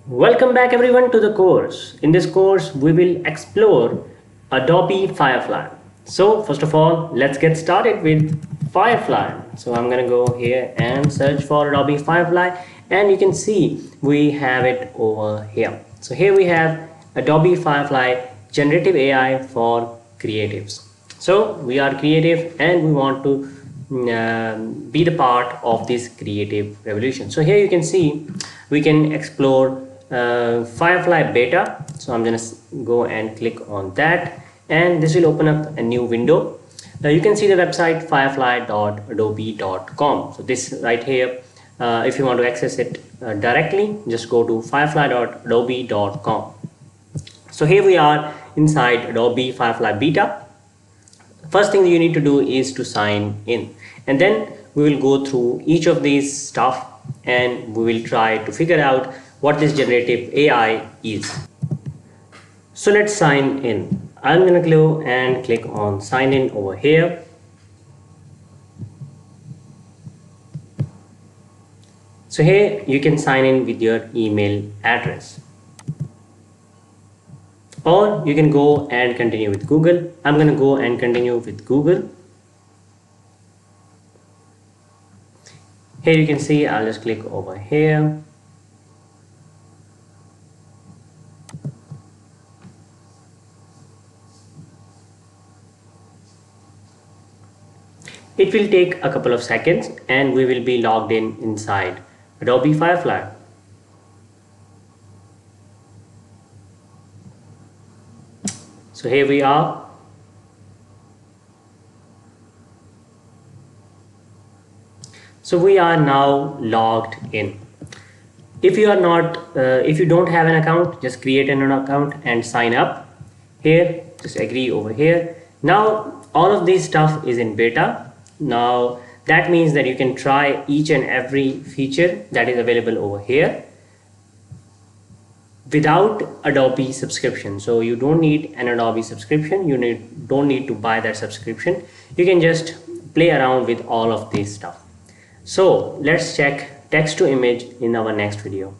Welcome back everyone to the course. In this course, we will explore Adobe Firefly. So first of all, let's get started with Firefly. So I'm gonna go here and search for Adobe Firefly, and you can see we have it over here. So here we have Adobe Firefly Generative AI for Creatives. So we are creative and we want to be the part of this creative revolution. So here you can see we can explore Firefly beta. So I'm gonna go and click on that, and this will open up a new window. Now you can see the website firefly.adobe.com. so this right here, if you want to access it directly, just go to firefly.adobe.com. so here we are inside Adobe Firefly beta. First thing you need to do is to sign in, and then we will go through each of these stuff and we will try to figure out what this generative AI is. So let's sign in. I'm gonna go and click on sign in over here. So here you can sign in with your email address, or you can go and continue with Google. I'm gonna go and continue with Google. Here you can see I'll just click over here. It will take a couple of seconds and we will be logged in inside Adobe Firefly. So here we are. So we are now logged in. If you are not, if you don't have an account, just create an account and sign up. Here, just agree over here. Now all of this stuff is in beta. Now that means that you can try each and every feature that is available over here without Adobe subscription. So you don't need an Adobe subscription. You don't need to buy that subscription. You can just play around with all of this stuff. So let's check text to image in our next video.